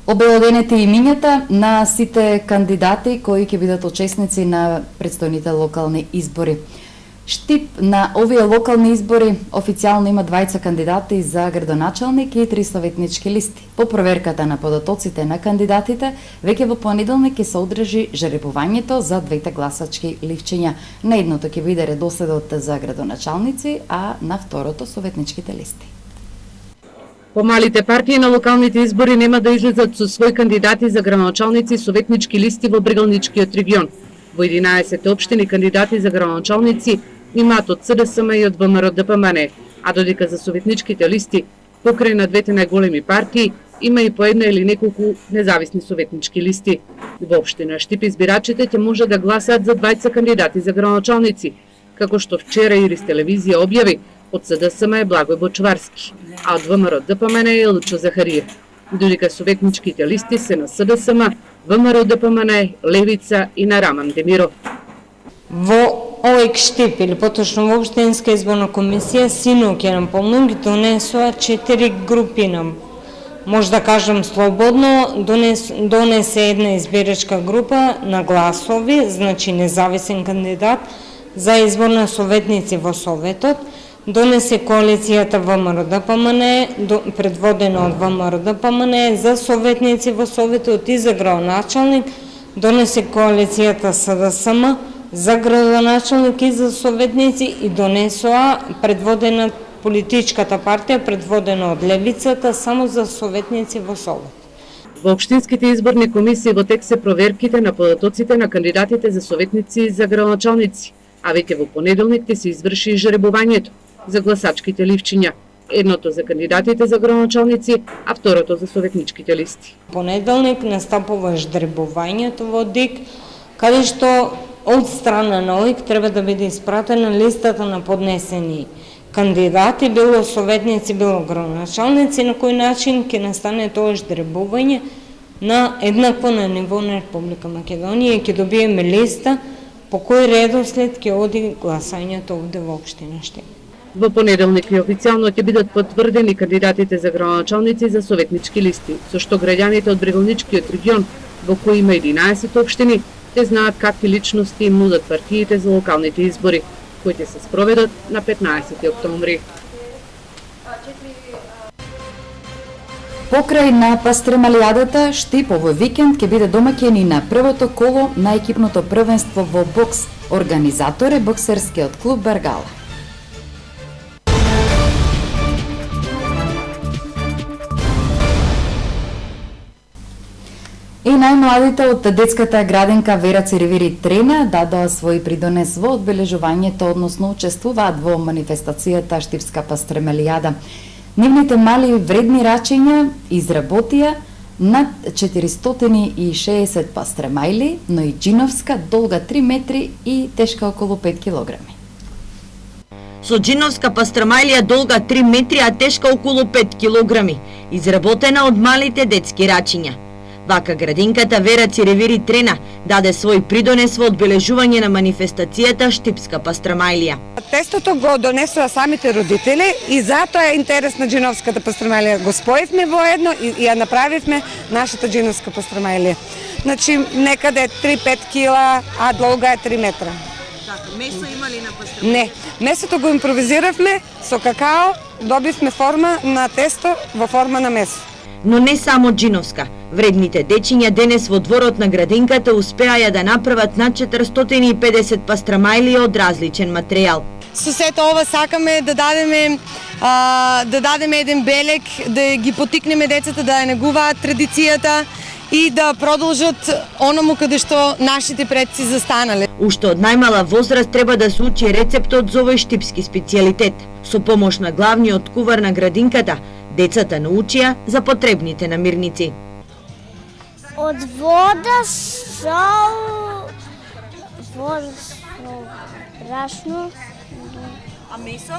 Обелоденети имињата на сите кандидати кои ќе бидат учесници на предстојните локални избори. Штип на овие локални избори официјално има 20 кандидати за градоначалник и 3 советнички листи. По проверката на податоците на кандидатите, веќе во понеделник ќе се одржи жеребувањето за двете гласачки ливчиња. На едното ќе биде редоследот за градоначалници, а на второто советничките листи. Помалите партии на локалните избори нема да излезат со своји кандидати за градоначалници и советнички листи во Брегалничкиот регион. Во 11 општини кандидати за градоначалници имаат од СДСМ и од ВМРО-ДПМН, а додека за советничките листи покрај на двете најголеми партии има и по една или неколку независни советнички листи. Во општина Штип избирачите ќе може да гласаат за 20 кандидати за градоначалници, како што вчера Ирис телевизија објави. Од СДСМ е Благој Бочварски, а од ВМРО-ДПМН е Лучо Захариев. Додека советничките листи се на СДСМ, ВМРО-ДПМН, Левица и на Раман Демиров. Во ОЕК Штип, или поточно во Општинска изборна комисија, синоќ нам помнам ги донесоа 4 групи нам. Може да кажам слободно, донесе една избирачка група на гласови, значи независен кандидат, за избор на советници во Советот, донесе коалицијата ВМРО-ДПМН, предводена од ВМРО-ДПМН, за советници во Советот и за градоначалник, донесе коалицијата СДСМ, за градоначалник и за советници и донесоа предводена политичката партија, предводена од Левицата, само за советници во Совет. Во општинските изборни комисии во тек се проверките на податоците на кандидатите за советници и за градоначалници, а веќе во понеделник ќе се изврши и жеребувањето за гласачките ливчиња, едното за кандидатите за градоначалници, а второто за советничките листи. Понеделник настапува жеребувањето во ДИК, каде што од страна на ОИК треба да биде испратена листата на поднесени кандидати, било советници, било градоначалници, на кој начин ќе настане тоа жеребување на еднакво на ниво на Република Македонија и ќе добиеме листа по кој редослед ќе оди гласањето овде во општина Штип. Во понеделник и официјално ќе бидат потврдени кандидатите за градоначалници и за советнички листи, со што граѓаните од Брегалничкиот регион, во кој има 11 општини, те знаат какви личности им нудат партиите за локалните избори, кои ќе се спроведат на 15 октомври. Покрај на пастремалијадата, Штип овој викенд ќе биде домаќин и на првото коло на екипното првенство во бокс. Организатор е боксерскиот клуб Бергала. И најмладите од детската градинка Вера Циревири Трена дадоа свој придонес во одбележувањето, односно учествуваат во манифестацијата Штипска пастремалијада. Нивните мали и вредни рачиња изработија над 460 пастремајли, но и джиновска долга 3 метри и тешка околу 5 килограми. Со джиновска пастремајлија долга 3 метри, а тешка околу 5 килограми, изработена од малите детски рачиња. Вака градинката Вера Циревири Трена даде свој придонес во одбележување на манифестацијата Штипска пастремајлија. Тестото го донесоа самите родители и затоа е интерес на джиновската пастремајлија. Го споивме воедно и ја направивме нашата джиновска пастремајлија. Значи некаде 3-5 кила, а долга е 3 метра. Така, месо има ли на пастремајлија? Не, месото го импровизиравме со какао, добивме форма на тесто во форма на месо. Но не само джиновска. Вредните дечиња денес во дворот на градинката успеаја да направат над 450 пастремајли од различен материјал. Со сето ова сакаме да дадеме еден белег, да ги потикнеме децата да ја негуваат традицијата и да продолжат оному каде што нашите предци застанале. Уште од најмала возраст треба да се учи рецептот за овој штипски специјалитет. Со помош на главниот кувар на градинката, децата научија за потребните намирници. Од вода, сол, брашно. А месо?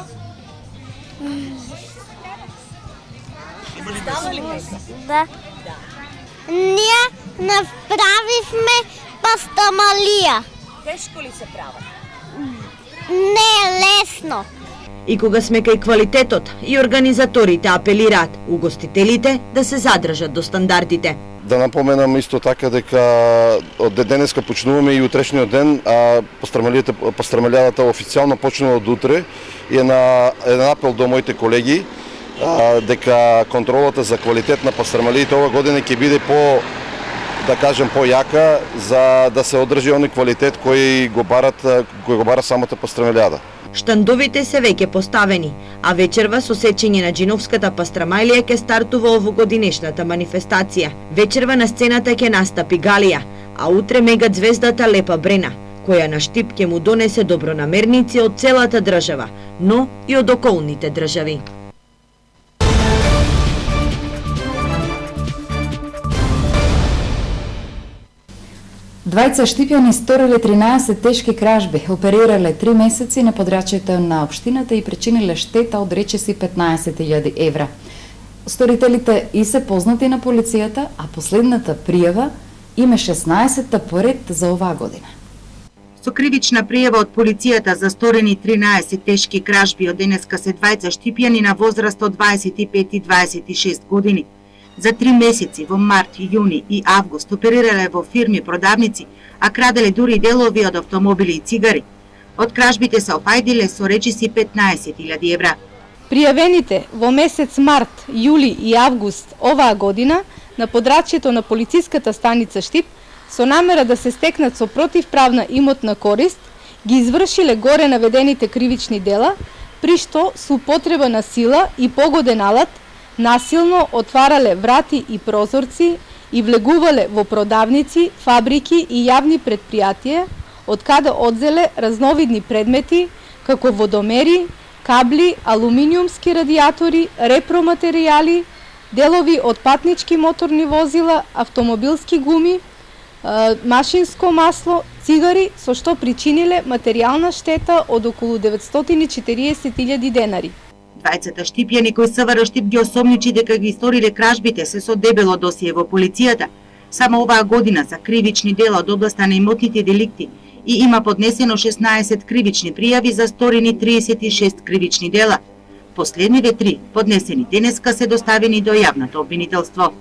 Става ли месо? Да. Ние направивме пастамалија. Тешко ли се права? Не е лесно. И кога сме кај квалитетот, и организаторите апелираат угостителите да се задржат до стандардите. Да напоменам исто така дека од денеска почнуваме и утрешниот ден, а пастрамалијата официјално почнува од утре и еден апел до моите колеги дека контролата за квалитет на пастрамалиите ова година ќе биде појака за да се одржи оној квалитет кој го бара самата пастрамалијада. Штандовите се веќе поставени, а вечерва со сечење на Џиновската пастрамалија ќе стартува овогодинешната манифестација. Вечерва на сцената ќе настапи Галија, а утре мега звездата Лепа Брена, која на Штип ќе му донесе добронамерници од целата држава, но и од околните држави. Двајца штипјани сториле 13 тешки кражби, оперирале 3 месеци на подрачјето на општината и причиниле штета од речиси 15.000 евра. Сторителите и се познати на полицијата, а последната пријава им е 16-та поред за оваа година. Со кривична пријава од полицијата за сторени 13 тешки кражби од денеска се двајца штипјани на возраст од 25 и 26 години. За 3 месеци во март, јуни и август оперирале во фирми продавници, а краделе дури делови од автомобили и цигари. Од кражбите се офајдиле со речиси 15.000 евра. Пријавените во месец март, јули и август оваа година на подрачјето на полициската станица Штип со намера да се стекнат со противправна имотна корист, ги извршиле горе наведените кривични дела, при што со употреба на сила и погоден алат насилно отварале врати и прозорци и влегувале во продавници, фабрики и јавни предпријатија, од каде одзеле разновидни предмети, како водомери, кабли, алуминиумски радиатори, репроматеријали, делови од патнички моторни возила, автомобилски гуми, машинско масло, цигари, со што причиниле материјална штета од околу 940.000 денари. Двајцата штипјани кои СВР Штип ги осомничи дека ги сториле кражбите се со дебело досие во полицијата. Само оваа година за кривични дела од областа на имотните деликти и има поднесено 16 кривични пријави за сторени 36 кривични дела. Последниве 3 поднесени денеска се доставени до јавното обвинителство.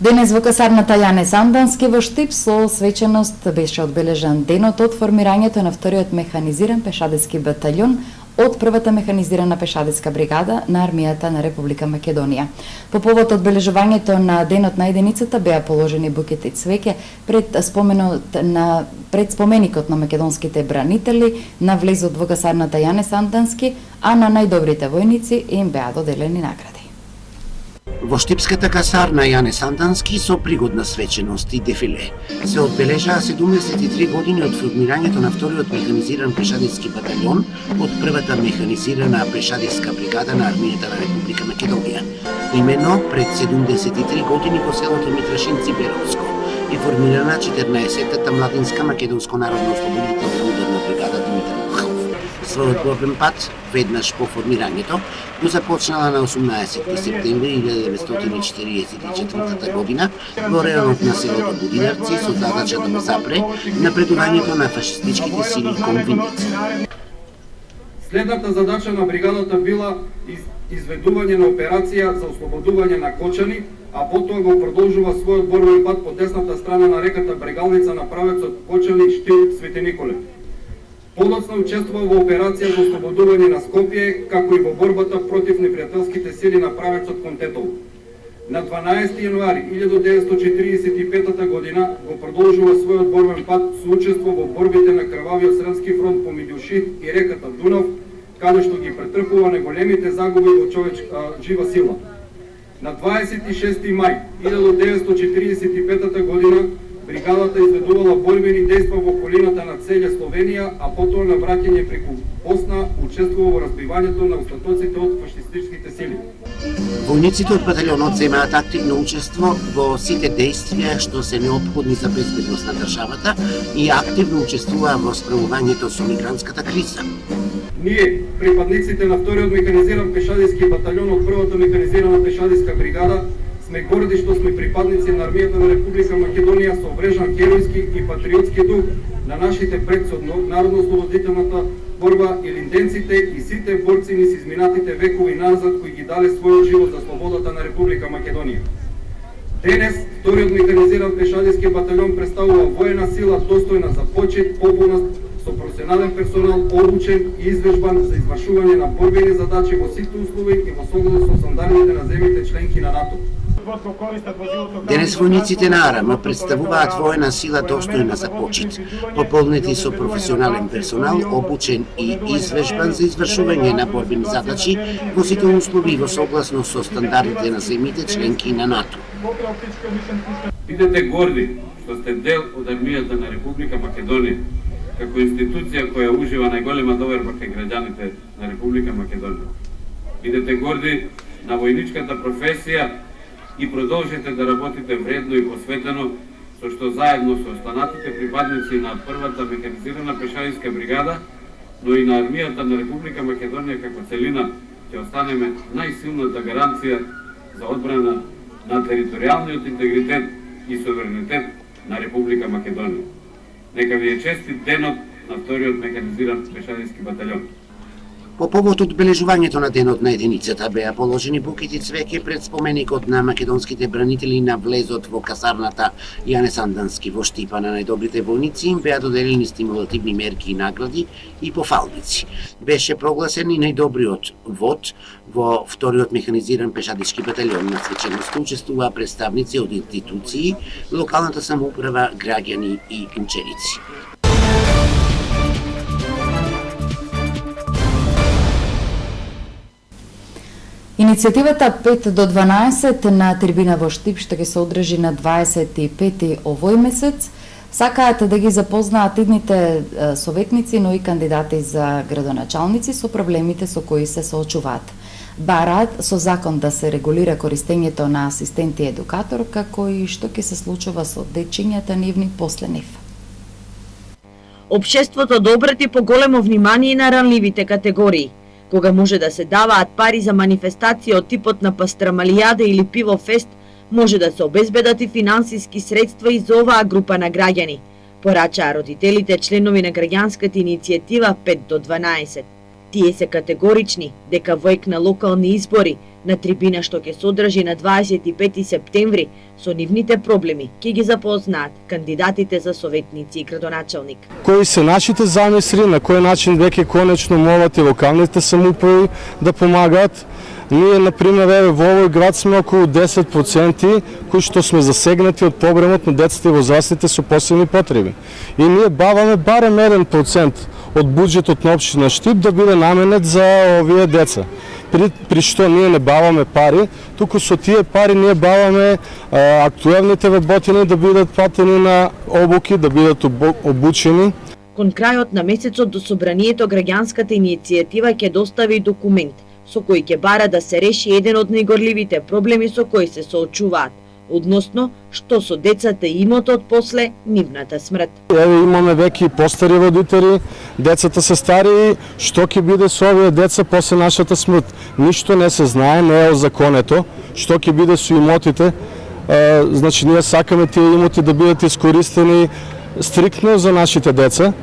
Денес во касарната Јане Сандански во Штип со свеченост беше одбележан денот од формирањето на вториот механизиран пешадиски батальон од првата механизирана пешадиска бригада на армијата на Република Македонија. По повод одбележувањето на денот на единицата беа положени букети цвеќе пред споменикот на македонските бранители на влезот во касарната Јане Сандански, а на најдобрите војници им беа доделени награди. Во Штипската касарна Јане Сандански со пригодна свеченост и дефиле се одбележаа 73 години од формирањето на вториот механизиран пешадиски батальон од првата механизирана пешадиска бригада на армијата на Република Македонија. Именно пред 73 години во селото Митрашинци Беровско и формирана 14-та младинска македонско народно ослободителна ударна бригада Димитар Махов. Својот борбен пат, веднаш по формирањето, го започнала на 18 септември 1944 година во реонот на селото Будинарци со задача да го запре напредувањето на фашистичките сили кон Виница. Следната задача на бригадата била изведување на операција за ослободување на Кочани, а потоа го продолжува својот борбен пат по десната страна на реката Брегалница на правецот Кочани Штип Свети Николе. Подоцна учествува во операција за ослободување на Скопје, како и во борбата против непријателските сили на правецот кон Тетово. На 12 јануари 1945 година го продолжува својот борбен пат со учество во борбите на крвавиот српски фронт помеѓу Шид и реката Дунав, каде што ги претрпува најголемите загуби во жива сила. На 26 мај 1945 година бригадата изведувала борбени дејства во околината на целја Словенија, а потоа на враќање преку Босна учествува во разбивањето на остатоците од фашистичките сили. Војниците од батальонот земаат активно учество во сите дејствија што се неопходни за безбедност на државата и активно учествуваа во справувањето со мигрантската криза. Ние, припадниците на вториот механизиран пешадиски батальон од првата механизирана пешадиска бригада, сме горди што сме припадници на армијата на Република Македонија со врежан геројски и патриотски дух на нашите предци од народно-ослободителната борба и линденците и сите борци низ изминатите векови назад кои ги дале својот живот за слободата на Република Македонија. Денес, вториот механизиран пешадиски батальон представува воена сила достојна за почет, побуна, со професионален персонал, обучен и извежбан за извршување на борбени задачи во сите услови и во согласност со стандардите на земјите членки на НАТО. Денес војниците на АРМ представуваат воена сила достојна за почит, пополнети со професионален персонал, обучен и извежбан за извршување на борбени задачи во сите услови во согласност со стандардите на земјите членки на НАТО. Бидете горди што сте дел од армијата на Република Македонија, како институција која ужива најголема доверба кај граѓаните на Република Македонија. Бидете горди на војничката професија и продолжете да работите вредно и посветено, со што заедно со останатите припадници на првата механизирана пешадиска бригада, но и на армијата на Република Македонија како целина, ќе останеме најсилната гаранција за одбрана на територијалниот интегритет и суверенитет на Република Македонија. Нека ви е честит денот на вториот механизиран пешадиски батальон. По повод одбележувањето на денот на единицата беа положени букети цвеќе пред споменикот на македонските бранители на влезот во касарната Јане Сандански во Штипа. На најдобрите војници им беа доделени стимулативни мерки и награди и пофалбици. Беше прогласен и најдобриот вод во вториот механизиран пешадички батальон. На свеченоста учествуваа представници од институции, локалната самоуправа, граѓани и ученици. Иницијативата 5 до 12 на трибина во Штип што ќе се одржи на 25 овој месец, сакаат да ги запознаат идните советници, но и кандидати за градоначалници со проблемите со кои се соочуваат. Бараат со закон да се регулира користењето на асистенти и едукатор, како и што ќе се случува со дечињата нивни после нив. Општеството да обрати поголемо внимание на ранливите категории. Кога може да се даваат пари за манифестација од типот на пастрамалијада или пивофест, може да се обезбедат и финансиски средства и за оваа група на граѓани, порачаа родителите членови на граѓанската иницијатива 5 до 12. Тие се категорични дека во ек на локални избори на трибина што ќе се одржи на 25 септември со нивните проблеми ќе ги запознаат кандидатите за советници и градоначалник. Кои се нашите замисли, на кој начин веќе конечно молат и локалните самоуправи да помагаат. Ние, например, во овој град сме околу 10% кои што сме засегнати од проблемот на децата и возрастните со посебни потреби. И ние баваме барем 1% од буџетот на општина Штип да биде наменет за овие деца. При што ние не баваме пари, туку со тие пари ние баваме актуелните работени да бидат платени на обуки, да бидат обучени. Кон крајот на месецот до собранието граѓанската иницијатива ќе достави документ со кој ќе бара да се реши еден од најгорливите проблеми со кои се соочуваат, односно што со децата и имотот после нивната смрт. Еве имаме веќе постари родители, децата се стари, што ќе биде со овие деца после нашата смрт? Ништо не се знае, не е озаконето, што ќе биде со имотите. Значи ние сакаме тие имоти да бидат искористени стриктно за нашите деца.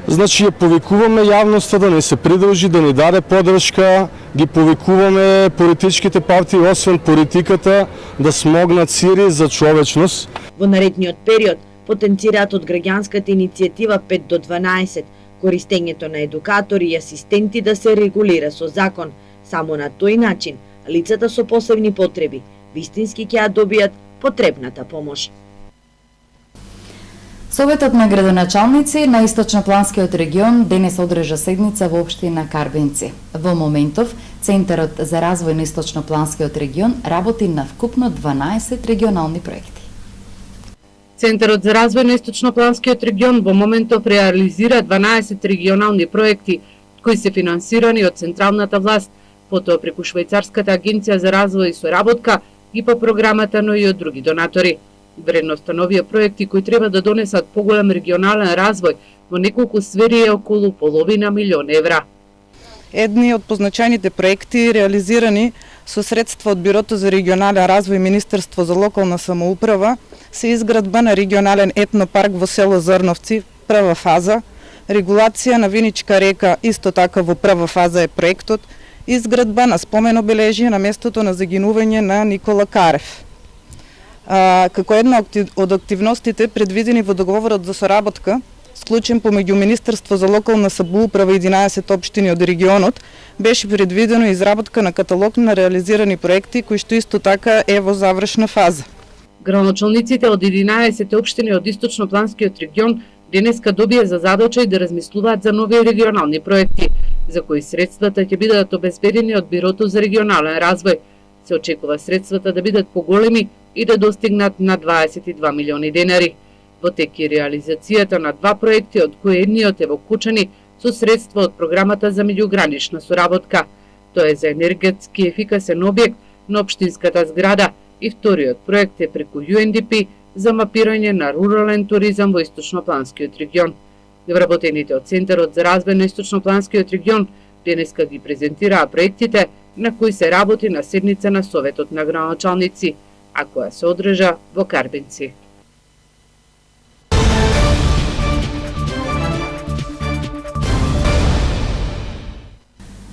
Значи ја повикуваме јавноста да не се придружи, да ни даде поддршка, ги повикуваме политичките партии, освен политиката, да смогнат сири за човечност. Во наредниот период потенцираат од граѓанската иницијатива 5 до 12 користењето на едукатори и асистенти да се регулира со закон. Само на тој начин лицата со посебни потреби вистински ќе ја добијат потребната помош. Советот на градоначалници на Источнопланскиот регион денес одржа седница во општина Карбенци. Во моментов, Центарот за развој на Источнопланскиот регион работи на вкупно 12 регионални проекти. Центарот за развој на Источнопланскиот регион во моментов реализира 12 регионални проекти кои се финансирани од централната власт, потоа преку Швајцарската агенција за развој и соработка и по програмата, но и од други донатори. Вредноста на овие проекти кои треба да донесат поголем регионален развој во неколку сфери е околу $500 милион евра. Едни од позначајните проекти реализирани со средства од Бирото за регионален развој и Министерство за локална самоуправа се изградба на регионален етнопарк во село Зрновци, прва фаза, регулација на Виничка река, исто така во прва фаза е проектот, изградба на спомен обележие на местото на загинување на Никола Карев. Како една од активностите предвидени во договорот за соработка, склучен помеѓу Министерство за локална самоуправа и 11 општини од регионот, беше предвидено изработка на каталог на реализирани проекти, кои што исто така е во завршна фаза. Градоначалниците од 11 општини од Источнопланскиот регион денеска добија за задача и да размислуваат за нови регионални проекти, за кои средствата ќе бидат обезбедени од Бирото за регионален развој. Се очекува средствата да бидат поголеми и да достигнат на 22 милиони денари. Во тек е реализацијата на два проекти, од кои едниот е во Кучани со средства од програмата за меѓугранична соработка. Тоа е за енергетски ефикасен објект на општинската зграда и вториот проект е преку UNDP за мапирање на рурален туризам во Источнопланскиот регион. Вработените од Центарот за развој на Источнопланскиот регион денеска ги презентираа проектите на кои се работи на седница на Советот на градоначалници, а која се одржа во Карбинци.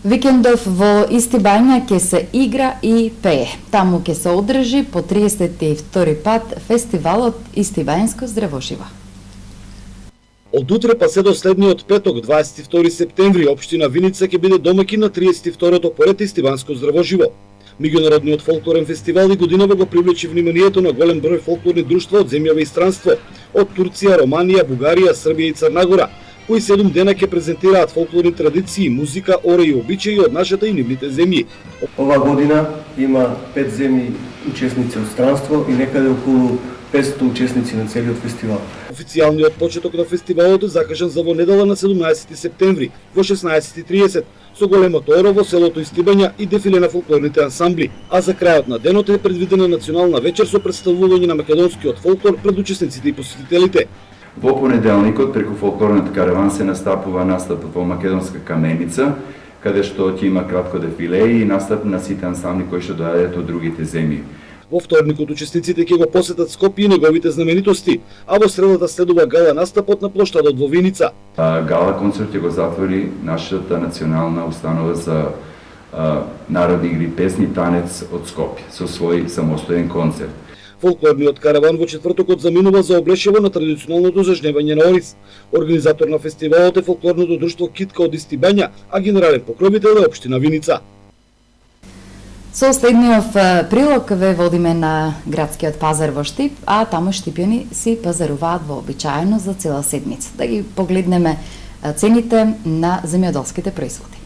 Викендов во Исти Бања ќе се игра и пее. Таму ќе се одржи по 32 пат фестивалот Исти Бањско здравоживо. Од утре па се до следниот петок, 22 септември, општина Виница ќе биде домаќин на 32-то поред Истиванско здравоживо. Меѓународниот фолклорен фестивал и годинава го привлече вниманието на голем број фолклорни друштва од земјава и странство, од Турција, Романија, Бугарија, Србија и Црна Гора, кои 7 дена ќе презентираат фолклорни традиции, музика, орај и обичаи од нашата и нивните земји. Ова година има 5 земји учесници од странство и некаде околу 500 учесници на целиот фестивал. Официјалниот почеток на фестивалот е закажан за во недела на 17 септември во 16:30 со големото оро во селото Истибања и дефиле на фолклорните ансамбли, а за крајот на денот е предвидена национална вечер со представување на македонскиот фолклор пред учесниците и посетителите. Во понеделникот преку фолклорниот караван се настапува настапот во Македонска Каменица, каде што ќе има кратко дефиле и настап на сите ансамбли кои што доаѓаат од другите земји. Во вторникот учесниците ќе го посетат Скопје и неговите знаменитости, а во средата следува гала настапот на плоштадот во Виница. Гала концерт ќе го затвори нашата национална установа за народни игри, песни, танец од Скопје со свој самостоен концерт. Фолклорниот караван во четвртокот заминува за Облешево на традиционалното зажневање на Орис. Организатор на фестивалот е фолклорното друштво Китка од Исти Бања, а генерален покровител е општина Виница. Со следниот прилог ве водиме на градскиот пазар во Штип, а таму штипјани си пазаруваат вообичаено за цела седмица. Да ги погледнеме цените на земјоделските производи.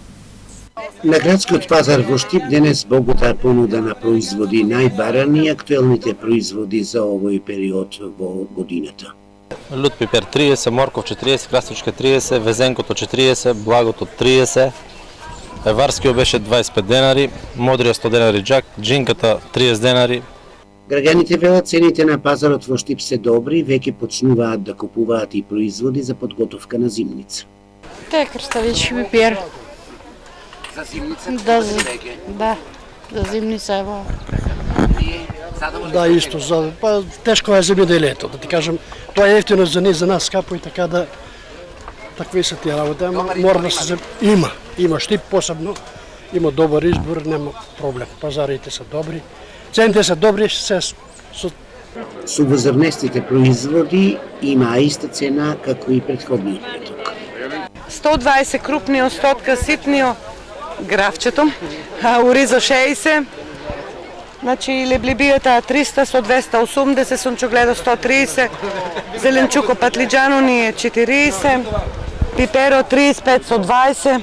На градскиот пазар во Штип денес богата понуда на производи, најбарани и актуелните производи за овој период во годината. Лут пипер 30, морков 40, краставичка 30, везенкото 40, благото 30, варскиот беше 25 денари, модриот 100 денари джак, джинката 30 денари. Граѓаните велат цените на пазарот во Штип се добри, веќе почнуваат да купуваат и производи за подготовка на зимница. Те краставички пипер. За зимница? Да, за зимница ево. Да, исто, тешко е земјоделието, да ти кажам, тоа е ефтино за за нас скапо и така да такви се тие работи, ама мора да се има Штип посебно, има добар избор, нема проблем, пазарите се добри, цените се добри, се Со возрнестите производи има иста цена како и претходниот петок. 120 крупниот, 100 ситниот, графчето, оризо 60, значи леблибијата 300 со 280, сунчогледо 130, зеленчуко патлиџано ни е 40, пиперо 35 со 20,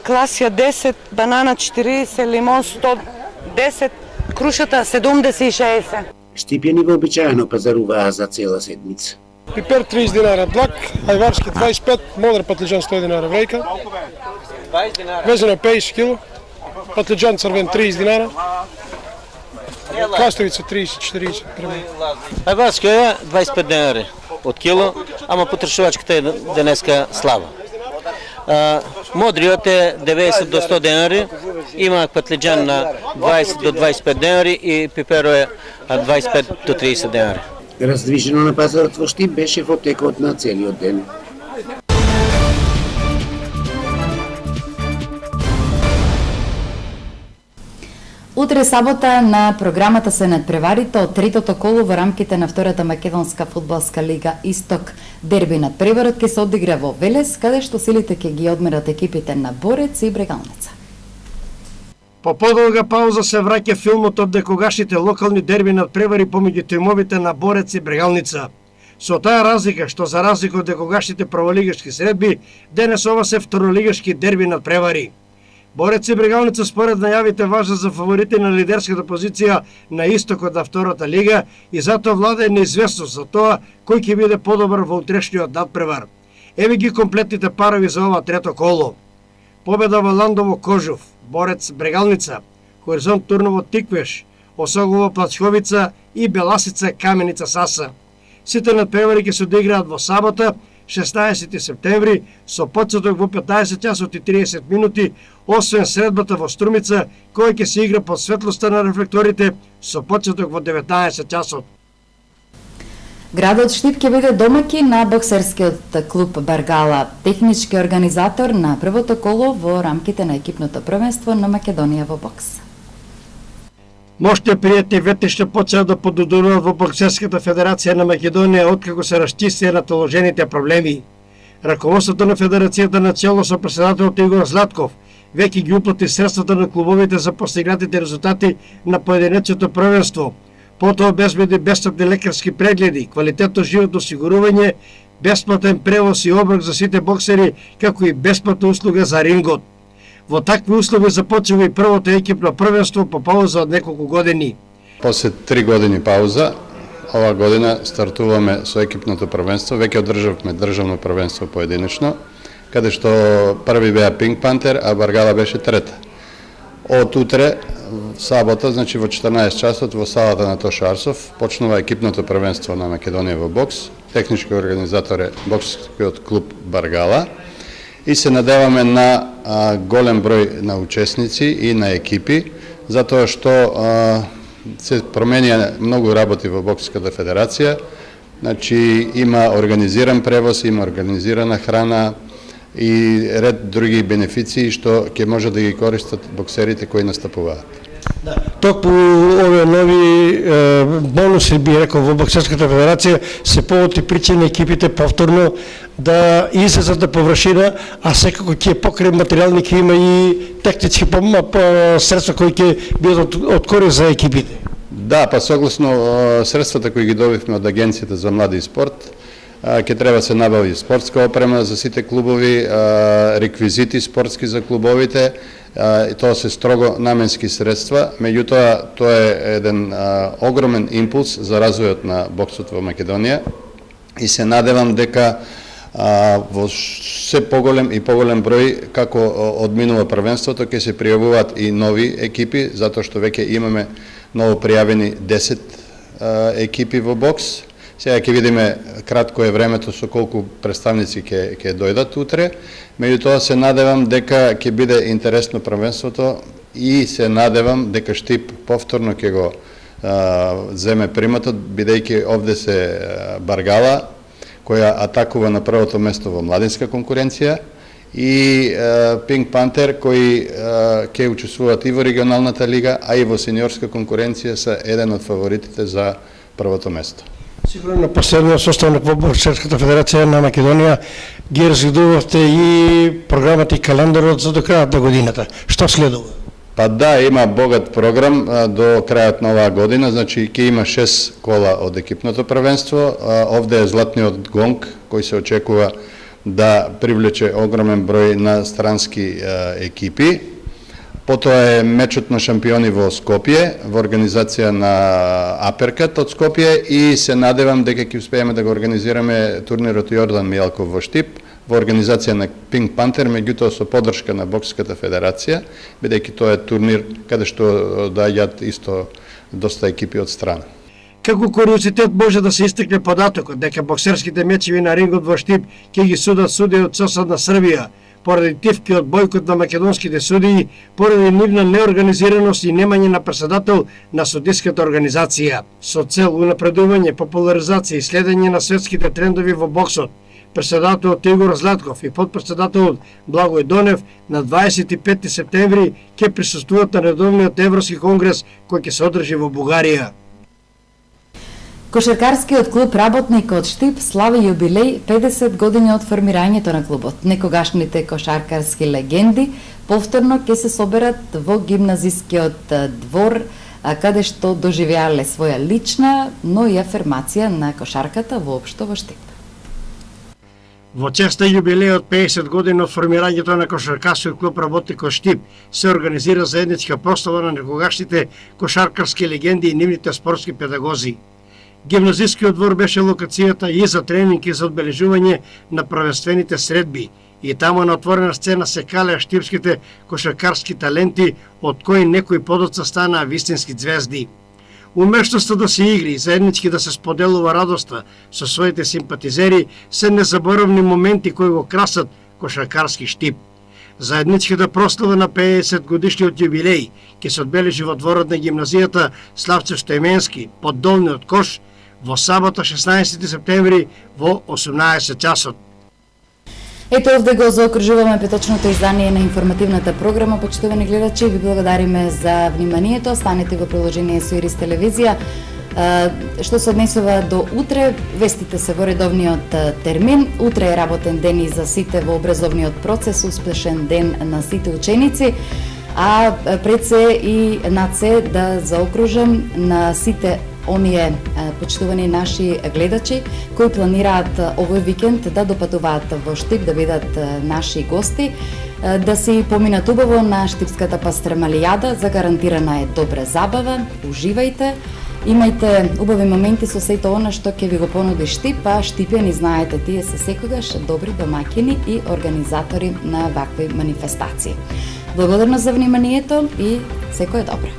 класија 10, банана 40, лимон 110, крушата 70 и 60. Штипјани вообичаено пазаруваа за цела седмица. Пипер 30 динара длак, ајварски 25, модер патлиџан 100 динара врејка, везено 50 кило, патлиџан црвен 30 динара, краставица 30-40 примерно. Ајварски е 25 денари од кило, ама потрошувачката е денеска слаба. Модриот е 90 до 100 денари, има патлиџан на 20 до 25 денари и пиперо е 25 до 30 денари. Раздвижено на пазарот во Штип беше во текот на целиот ден. Утре сабота на програмата се надпреварите од третото коло во рамките на втората македонска фудбалска лига Исток. Дерби надпреварот ќе се одигра во Велес, каде што силите ќе ги одмерат екипите на Борец и Брегалница. По подолга пауза се враќа филмот од декогашните локални дерби надпревари помеѓу тимовите на Борец и Брегалница. Со таа разлика што за разлика од декогашните прволигашки средби, денес ова се второлигашки дерби надпревари. Борец и Брегалница според најавите важат за фаворити на лидерската позиција на истокот на втората лига и затоа владее неизвестност за тоа кој ќе биде подобар во утрешниот надпревар. Еве ги комплетните парови за ова трето коло. Победа во Ландово Кожув, Борец Брегалница, Хоризонт Турново Тиквеш, Осогово Плачковица и Беласица Каменица Саса. Сите надпревари ќе се одиграат во сабота, 16 септември, со почеток во 15 часот и 30 минути, освен средбата во Струмица, која ќе се игра под светлоста на рефлекторите, со почеток во 19 часот. Градот Штип ќе биде домаќин на боксерскиот клуб Баргала, технички организатор на првото коло во рамките на екипното првенство на Македонија во бокс. Моште пријатни ветниште почнаа да подудуруваат во Боксерската федерација на Македонија откако се расчистија натоложените проблеми. Раководството на федерацијата на чело со претседателот Игор Златков веќе ги уплати средствата на клубовите за постигнатите резултати на поединечното првенство. Потоа обезбеди бесплатни лекарски прегледи, квалитетно животно осигурување, бесплатен превоз и оброк за сите боксери, како и бесплатна услуга за рингот. Во такви услови започнува и првото екипно првенство по пауза од неколку години. После 3 години пауза, ова година стартуваме со екипното првенство, веќе одржавме државно првенство поединечно, каде што први беа Пинк Пантер, а Баргала беше трета. Од утре, сабота, значи во 14 часот во салата на Тошо Арсов, почнува екипното првенство на Македонија во бокс. Технички организатор е боксерскиот клуб Баргала. И се надеваме на голем број на учесници и на екипи, затоа што се променија многу работи во Боксерската федерација. Значи има организиран превоз, има организирана храна и ред други бенефиции што ќе може да ги користат боксерите кои настапуваат. Токму овие нови бонуси, би рекол, во Боксерската федерација се повод и причини екипите повторно да излезат на површина, а секако ќе покрај материјални ќе има и технички средства кои ќе бидат од корист за екипите. Да, па согласно средствата кои ги добивме од Агенцијата за млади и спорт, ќе треба се набави спортска опрема за сите клубови, реквизити спортски за клубовите, и тоа се строго наменски средства, меѓутоа тоа е еден огромен импулс за развојот на боксот во Македонија и се надевам дека во се поголем и поголем број, како одминува првенството, ќе се пријавуваат и нови екипи, затоа што веќе имаме ново пријавени 10 екипи во бокс. Сега ќе видиме кратко е времето со колку представници ќе дојдат утре, меѓутоа се надевам дека ќе биде интересно првенството и се надевам дека Штип повторно ќе го земе приматот, бидејќи овде се Баргала, која атакува на првото место во младинска конкуренција, и Пинк Пантер, кои ќе учествуваат и во регионалната лига, а и во сениорска конкуренција се еден од фаворитите за првото место. Сигурно на последниот состанок во Боксерската федерација на Македонија ги разгледувавте и програмата и календарот за до крајот на годината. Што следува? Па да, има богат програм до крајот на оваа година, значи ќе има 6 кола од екипното првенство. Овде е златниот гонг кој се очекува да привлече огромен број на странски екипи. Потоа е мечот на шампиони во Скопје, во организација на Аперкат од Скопје, и се надевам дека ќе успееме да го организираме турнирот Јордан Мијалков во Штип, во организација на Пинк Пантер, меѓутоа со поддршка на Боксерската федерација, бидејќи тоа е турнир каде што доаѓаат исто доста екипи од страна. Како куриозитет може да се истакне податокот дека боксерските мечеви на рингот во Штип ќе ги судат судии од соседна Србија, поради тивки од бојкот на македонските судии, поради нивна неорганизираност и немање на председател на судиската организација. Со цел унапредување, популаризација и следење на светските трендови во боксот, председателот Игор Златков и подпредседателот Благој Донев на 25 септември ќе присуствуваат на редовниот Европски конгрес кој ќе се одржи во Бугарија. Кошаркарскиот клуб Работник од Штип слави јубилеј 50 години од формирањето на клубот. Некогашните кошаркарски легенди повторно ќе се соберат во гимназискиот двор, каде што доживеале своја лична, но и афирмација на кошарката воопшто во Штип. Во чест на јубилејот 50 години од формирањето на кошаркарскиот клуб Работник од Штип се организира заедничка прослава на некогашните кошаркарски легенди и нивните спортски педагози. Гимназискиот двор беше локацијата и за тренинг и за одбележување на правенствените средби, и таму на отворена сцена се калеа штипските кошаркарски таленти, од кои некои подоцна станаа вистински звезди. Умештоста да се игри и заеднички да се споделува радоста со своите симпатизери се незаборавни моменти кои го красат кошаркарски Штип. Заедничката прослава на 50 годишниот јубилеј ќе се одбележи во дворот на гимназијата Славче Стојменски под долниот кош во сабота 16 септември во 18 часот. Ето овде го заокружуваме петочното издание на информативната програма. Почитувани гледачи, ви благодариме за вниманието. Останете во приложение со Ирис телевизија. Што се однесува до утре, вестите се во редовниот термин. Утре е работен ден и за сите во образовниот процес, успешен ден на сите ученици. А пред се и над се да заокружам на сите оние почитувани наши гледачи кои планираат овој викенд да допатуваат во Штип, да бидат наши гости, да си поминат убаво на Штипската пастрамалијада. Загарантирана е добра забава, уживајте, имајте убави моменти со сето она што ќе ви го понуди Штип, а штипјани, знаете, тие се секогаш добри домаќини и организатори на вакви манифестации. Благодарност за вниманието и секое добро.